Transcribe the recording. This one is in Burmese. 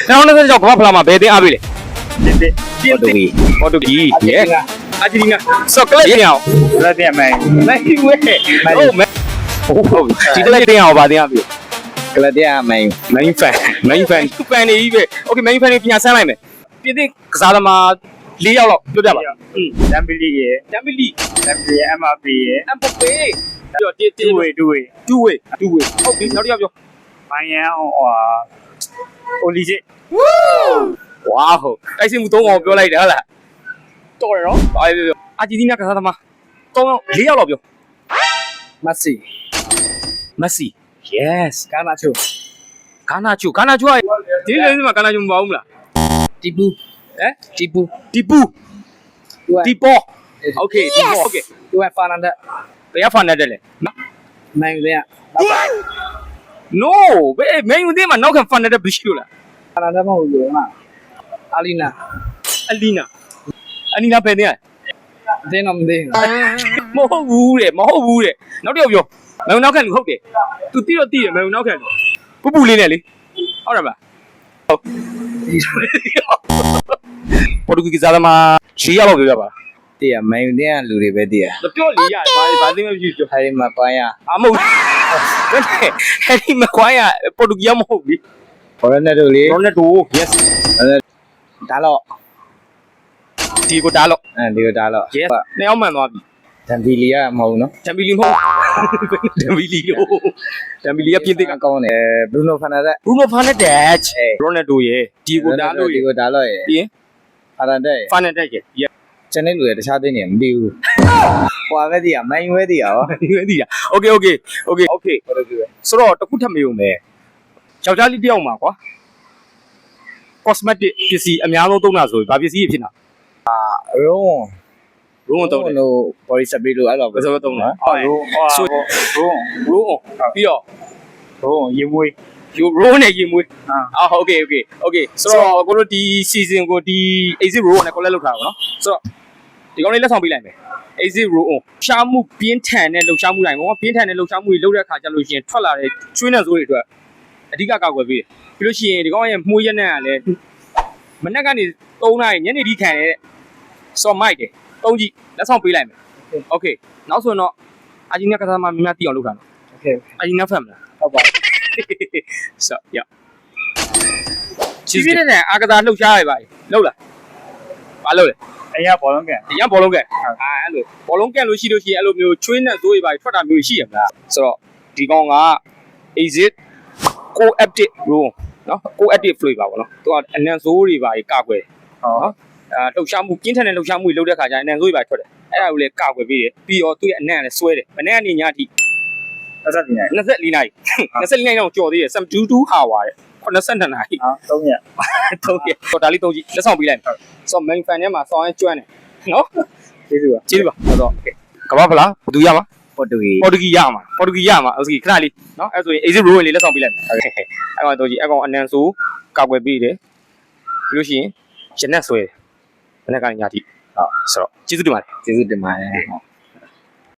နောက်တစ်ချက်ကဘာဖလာမှာဘယ်တင်အားပေးလဲ ပေါ်တူဂီ ပေါ်တူဂီရဲ့အာဂျင်တီနာဆော့ကလစ်တင်အောင် လက်တင်မိုင်း နိုင်ဝဲဟုတ်မဲဟုတ်ဒီကလစ်တင်အောင်ဗာတင်အားပေး ကလတင်မိုင်း main fan နေကြီးပဲ okay main fan နေပြန်ဆန်းလိုက်မယ်ပြည့်တဲ့ကစားသမား၄ယောက်လောက်ပြောပြပါ တမ်ပီလီရဲ့ တမ်ပီလီ MRP ရဲ့ အမ်ပပေပြီးတော့တူဝေ 2 way ဟုတ်ပြီနောက်တစ်ယောက်ပြော မိုင်းယန်အိုလီဂျီ ဝါဟိုတိုက်စစ်မှု၃အောင်ပြောလိုက်တယ်ဟုတ်လားတော်တယ်နော်ဘာပြောပြောအာဂျင်တီးနားကစားသမား၃ယောက်၄ယောက်လောက်ပြော မက်ဆီ မက်ဆီ yes ကာနာချို ဂါနာချိုကဒီလေဒီမှာဂါနာချိုမပါဘူးမလား တီပူ တီပူတီပေါ် okay တီပေါ် okay သူကဖာနန်ဒက် ဘယ်ရဖာနေတယ်လဲနော် မိုင်းလေးကနောက်ပါ no ဘယ်မင်းဦးသေးမှာနောက်ခံဖာနေတဲ့ဘရှိလို့လား ဖာနန်ဒက်မဟုတ်ဘူးလားအာလီနာ အလီနာဖယ်နေရ အတင်းတော့မသိဘူး မဟုတ်ဘူးတဲ့နောက်တစ်ယောက်ပြောမင်းနောက်ခံလူဟုတ်တယ် तू တိတော့တိတယ်မင်းနောက်ခံလူပူပူလေးနဲ့လေဟုတ်တယ်မလားဟုတ်ပေါ်တူဂီကစားသမား၄ယောက်လောက်ပြောပြပါ တည်ရမိုင်းတင်ကလူတွေပဲတည်ရ မပြောလေရတယ်ဘာသိမဖြစ်ပြော ဟဲဒီမှာပိုင်းရ အမဟုတ်ဟဲ့ဒီမကွိုင်းရပေါ်တူဂီမဟုတ်ဘူး ဘောရနယ်တို့လေ ရိုနယ်ဒို yes ဒါတော့ ဒီကိုတားလို့ ဒီကဒါတော့ yes နှစ်ယောက်မှန်သွားပြီ တမ်ပီလီကမဟုတ်ဘူးနော် တမ်ပီလီမဟုတ်တမ်ပီလီကပြင်းသိက ကောင်းတယ်ဘရူနိုဖာနာဒက် ဘရူနိုဖာနက်ဒက်ရိုနယ်ဒိုရဲ့ဒီကိုတားလို့ ဒီကိုဒါတော့ရ ပြီးရင် ဖာနန်ဒက် ဖာနက်ဒက်ရဲ့ yes ကျန်တဲ့လူတွေတခြားသိနေမသိဘူးဟွာပဲတည်ရမိုင်းဝဲတည်ရဟော ဒီဝဲဒီလား okay ဘာလို့ပြောလဲ ဆိုတော့တခုထပ်မေးုံပဲယောက်ျားလေးတယောက်မှာကွာ cosmetic ပစ္စည်းအများဆုံးသုံးတာဆိုရင်ဘာပစ္စည်းဖြစ်နေတာ ရုံး ရိုးသုံးတယ် လို့ body spray လို့အဲ့လို ဘယ်လိုသုံးလဲ ဆို ရိုးပြီးတော့ ရေမွေး ရိုးနဲ့ရေမွေးအာဟုတ် okay ဆိုတော့ကိုတို့ဒီ season ကိုဒီ exit row နဲ့ collect လုပ်ထားတာပေါ့နော်ဆိုတော့ဒီကောင်လေးလက်ဆောင်ပေးလိုက်မယ် exit row on ရှားမှုပြင်းထန်တဲ့လှုပ်ရှားမှုတိုင်းပေါ့ပြင်းထန်တဲ့လှုပ်ရှားမှုတွေလုပ်တဲ့အခါကျလို့ရှိရင်ထွက်လာတဲ့ကျွေးနဲ့စိုးတွေအတွက်အဓိကကာကွယ်ပေးတယ်ပြီးလို့ရှိရင်ဒီကောင်ရဲ့မှုရက်နဲ့ကလည်းမနေ့ကနေ3နာရီညနေဒီခံတဲ့စော်မိုက်တယ်3ကြည့်လက်ဆောင်ပေးလိုက်မယ် okay နောက်ဆိုရင်တော့အာဂျင်တီးနားကစားသမားများများသိအောင်လုပ်တာနော် okay အာဂျင်တီးနားဖက်မလား ဟုတ်ပါ so yeah ချီးပြတဲ့အာကစားလှုပ်ရှားရပါလို့လားဘာလို့လဲ အရင်ဘောလုံးကန် အရင်ဘောလုံးကအဲ့လိုဘောလုံးကန်လို့ရှိလို့ရှိရင်အဲ့လိုမျိုးချွေးနဲ့သွေးတွေပါထွက်တာမျိုးရှိရမလားဆိုတော့ဒီကောင်က exit co-active room နော် co-active flavor ပေါ့နော်သူကအနံဆိုးတွေပါကာကွယ်နော်လှုပ်ရှားမှုပြင်းထန်တဲ့လှုပ်ရှားမှုတွေလုပ်တဲ့ခါကျရင်အနံဆိုးတွေပါထွက်တယ်အဲ့ဒါကိုလည်းကာကွယ်ပေးတယ်ပြီးတော့သူ့ရဲ့အနံလည်းဆွဲတယ်မနေ့ကနေညအထိ24နာရီတော့ကြော်သေးတယ်72 hour တဲ့82နာရီ 3ရက် တော့ဒါလေး3ကြည့်လက်ဆောင်ပေးလိုက်မယ်ဆိုတော့ main fan ထဲမှာဆောင်းရဲကျွမ်းတယ်နော် ကျေးဇူးပါ ကျေးဇူးပါဟုတ်တော့ကဘာဖလားဘသူရမှာ ပေါ်တူဂီ ပေါ်တူဂီရမှာโอเคခဏလေးနော်အဲ့ဆိုရင် exit row လေးလက်ဆောင်ပေးလိုက်မယ်အဲ့ကောင်တော့ကြည့်အဲ့ကောင်အနံဆိုးကောက်ွယ်ပေးတယ်ပြီးလို့ရှိရင်ရနက်ဆွဲတယ်မနေ့ကညတိဟုတ်ဆိုတော့ကျေးဇူးတင်ပါတယ် ကျေးဇူးတင်ပါတယ်